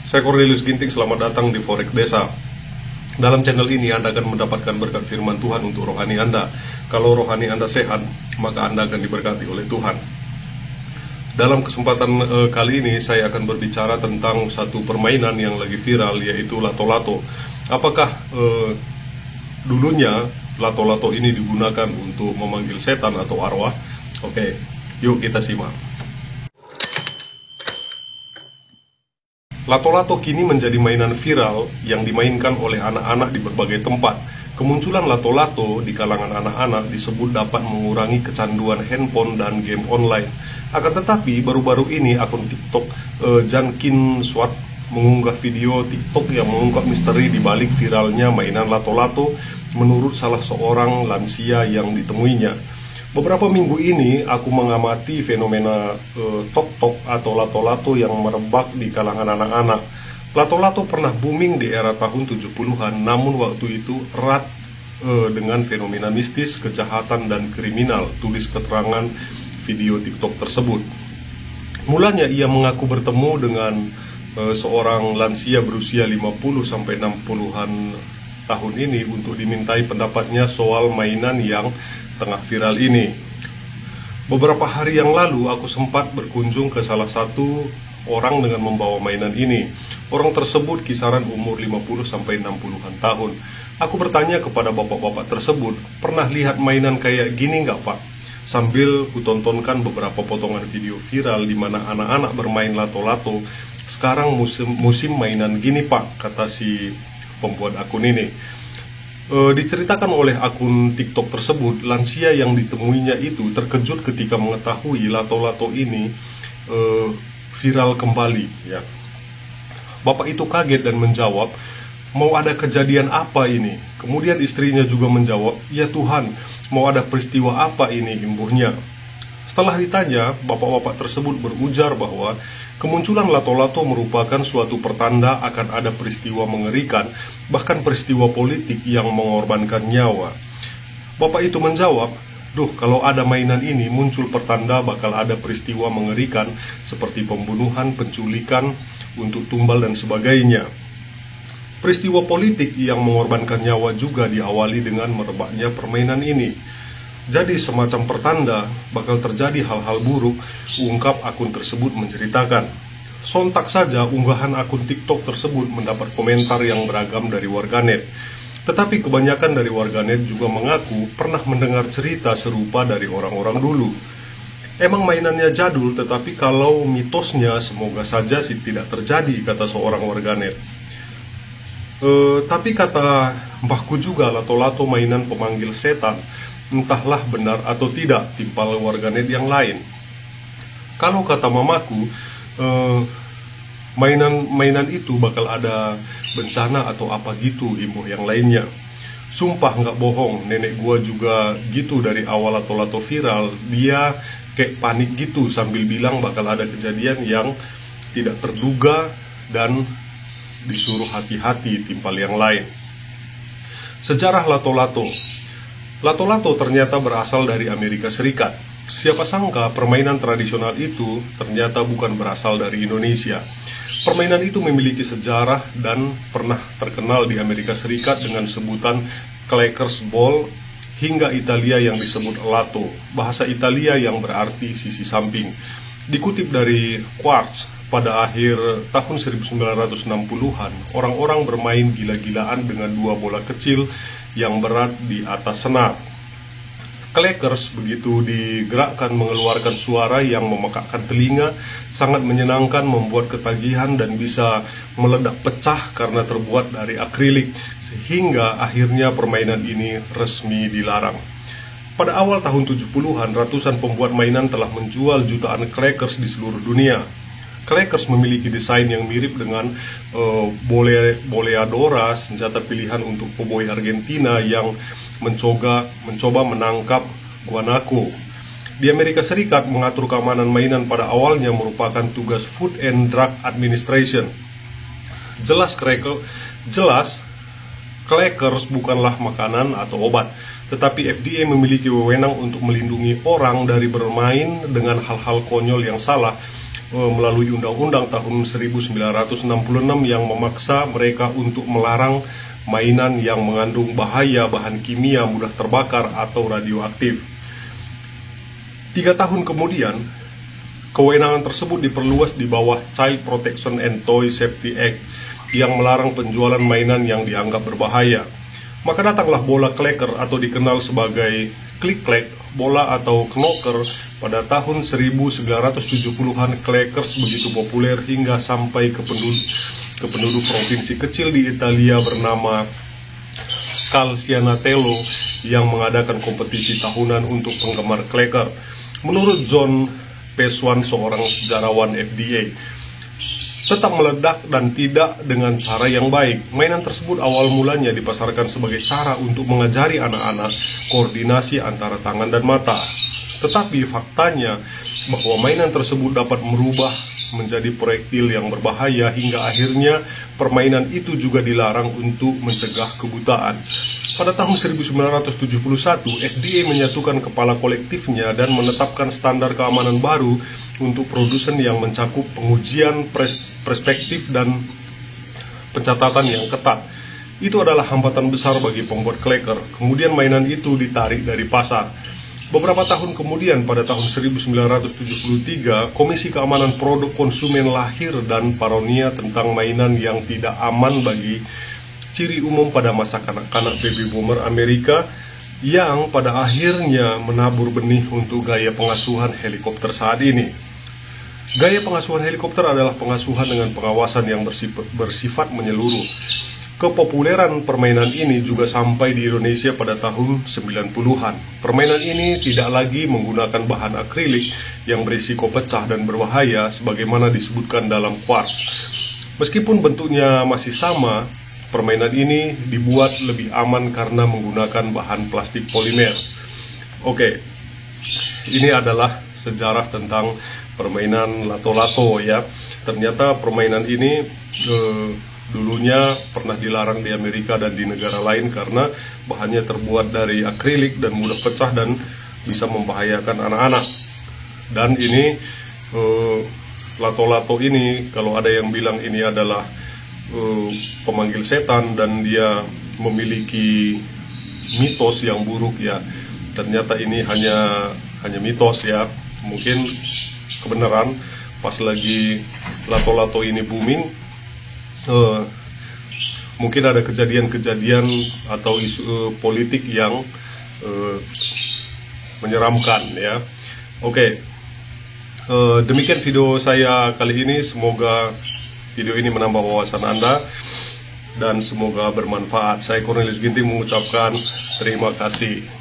Saya Cornelius Ginting, selamat datang di Forex Desa. Dalam channel ini Anda akan mendapatkan berkat firman Tuhan untuk rohani Anda. Kalau rohani Anda sehat, maka Anda akan diberkati oleh Tuhan. Dalam kesempatan kali ini saya akan berbicara tentang satu permainan yang lagi viral, yaitu lato-lato. Apakah dulunya lato-lato ini digunakan untuk memanggil setan atau arwah? Oke, yuk kita simak. Lato-lato kini menjadi mainan viral yang dimainkan oleh anak-anak di berbagai tempat. Kemunculan lato-lato di kalangan anak-anak disebut dapat mengurangi kecanduan handphone dan game online. Akan tetapi, baru-baru ini akun TikTok Jankin Swat mengunggah video TikTok yang mengungkap misteri di balik viralnya mainan lato-lato menurut salah seorang lansia yang ditemuinya. Beberapa minggu ini aku mengamati fenomena tok-tok atau lato-lato yang merebak di kalangan anak-anak. Lato-lato pernah booming di era tahun 70-an, namun waktu itu erat dengan fenomena mistis, kejahatan, dan kriminal, tulis keterangan video TikTok tersebut. Mulanya ia mengaku bertemu dengan seorang lansia berusia 50-60-an tahun ini untuk dimintai pendapatnya soal mainan yang tengah viral ini. Beberapa hari yang lalu aku sempat berkunjung ke salah satu orang dengan membawa mainan ini. Orang tersebut kisaran umur 50-60-an tahun. Aku bertanya kepada bapak-bapak tersebut, pernah lihat mainan kayak gini nggak Pak? Sambil kutontonkan beberapa potongan video viral di mana anak-anak bermain lato-lato. Sekarang musim mainan gini Pak, kata si pembuat akun ini. Diceritakan oleh akun TikTok tersebut, lansia yang ditemuinya itu terkejut ketika mengetahui lato-lato ini viral kembali. Ya. Bapak itu kaget dan menjawab, mau ada kejadian apa ini? Kemudian istrinya juga menjawab, ya Tuhan, mau ada peristiwa apa ini, imbuhnya. Setelah ditanya, bapak-bapak tersebut berujar bahwa kemunculan lato-lato merupakan suatu pertanda akan ada peristiwa mengerikan, bahkan peristiwa politik yang mengorbankan nyawa. Bapak itu menjawab, duh, kalau ada mainan ini muncul pertanda bakal ada peristiwa mengerikan seperti pembunuhan, penculikan, untuk tumbal dan sebagainya. Peristiwa politik yang mengorbankan nyawa juga diawali dengan merebaknya permainan ini. Jadi semacam pertanda bakal terjadi hal-hal buruk, ungkap akun tersebut menceritakan. Sontak saja unggahan akun TikTok tersebut mendapat komentar yang beragam dari warganet. Tetapi kebanyakan dari warganet juga mengaku pernah mendengar cerita serupa dari orang-orang dulu. Emang mainannya jadul, tetapi kalau mitosnya semoga saja sih tidak terjadi, kata seorang warganet. Tapi kata mbahku juga lato-lato mainan pemanggil setan. Entahlah benar atau tidak, timpal warganet yang lain. Kalau kata mamaku, mainan itu bakal ada bencana atau apa gitu, imbuh yang lainnya. Sumpah nggak bohong, nenek gua juga gitu dari awal lato-lato viral. Dia kayak panik gitu sambil bilang bakal ada kejadian yang tidak terduga dan disuruh hati-hati, timpal yang lain. Sejarah lato-lato. Lato-lato ternyata berasal dari Amerika Serikat. Siapa sangka permainan tradisional itu ternyata bukan berasal dari Indonesia. Permainan itu memiliki sejarah dan pernah terkenal di Amerika Serikat dengan sebutan Clackers Ball, hingga Italia yang disebut lato, bahasa Italia yang berarti sisi samping. Dikutip dari Quartz, pada akhir tahun 1960-an, orang-orang bermain gila-gilaan dengan dua bola kecil yang berat di atas senar. Clackers begitu digerakkan mengeluarkan suara yang memekakkan telinga, sangat menyenangkan, membuat ketagihan dan bisa meledak pecah karena terbuat dari akrilik, sehingga akhirnya permainan ini resmi dilarang. Pada awal tahun 70-an, ratusan pembuat mainan telah menjual jutaan Clackers di seluruh dunia. Clackers memiliki desain yang mirip dengan boleadora, senjata pilihan untuk koboi Argentina yang mencoba menangkap guanaco. Di Amerika Serikat, mengatur keamanan mainan pada awalnya merupakan tugas Food and Drug Administration. Jelas Clackers bukanlah makanan atau obat, tetapi FDA memiliki wewenang untuk melindungi orang dari bermain dengan hal-hal konyol yang salah. melalui Undang-Undang tahun 1966 yang memaksa mereka untuk melarang mainan yang mengandung bahaya bahan kimia mudah terbakar atau radioaktif. 3 tahun kemudian, kewenangan tersebut diperluas di bawah Child Protection and Toy Safety Act yang melarang penjualan mainan yang dianggap berbahaya. Maka datanglah bola Clacker atau dikenal sebagai Click-Clack, bola atau knocker. Pada tahun 1970-an, Clackers begitu populer hingga sampai ke penduduk provinsi kecil di Italia bernama Calcianatello yang mengadakan kompetisi tahunan untuk penggemar Clacker. Menurut John Peswan, seorang sejarawan FDA, tetap meledak dan tidak dengan cara yang baik. Mainan tersebut awal mulanya dipasarkan sebagai cara untuk mengajari anak-anak koordinasi antara tangan dan mata. Tetapi faktanya bahwa mainan tersebut dapat merubah menjadi proyektil yang berbahaya hingga akhirnya permainan itu juga dilarang untuk mencegah kebutaan. Pada tahun 1971, FDA menyatukan kepala kolektifnya dan menetapkan standar keamanan baru untuk produsen yang mencakup pengujian perspektif dan pencatatan yang ketat. Itu adalah hambatan besar bagi pembuat Clacker. Kemudian mainan itu ditarik dari pasar. Beberapa tahun kemudian, pada tahun 1973, Komisi Keamanan Produk Konsumen lahir dan paranoia tentang mainan yang tidak aman bagi ciri umum pada masa kanak-kanak baby boomer Amerika yang pada akhirnya menabur benih untuk gaya pengasuhan helikopter saat ini. Gaya pengasuhan helikopter adalah pengasuhan dengan pengawasan yang bersifat menyeluruh. Kepopuleran permainan ini juga sampai di Indonesia pada tahun 90-an. Permainan ini tidak lagi menggunakan bahan akrilik yang berisiko pecah dan berbahaya sebagaimana disebutkan dalam quartz. Meskipun bentuknya masih sama, permainan ini dibuat lebih aman karena menggunakan bahan plastik polimer. Oke, ini adalah sejarah tentang permainan lato-lato ya. Ternyata permainan ini dulunya pernah dilarang di Amerika dan di negara lain karena bahannya terbuat dari akrilik dan mudah pecah dan bisa membahayakan anak-anak. Dan ini lato-lato ini, kalau ada yang bilang ini adalah pemanggil setan dan dia memiliki mitos yang buruk ya, ternyata ini hanya mitos ya. Mungkin kebenaran pas lagi lato-lato ini booming, mungkin ada kejadian-kejadian atau isu politik yang menyeramkan ya. Oke, demikian video saya kali ini. Semoga video ini menambah wawasan Anda dan semoga bermanfaat. Saya Cornelius Ginting mengucapkan terima kasih.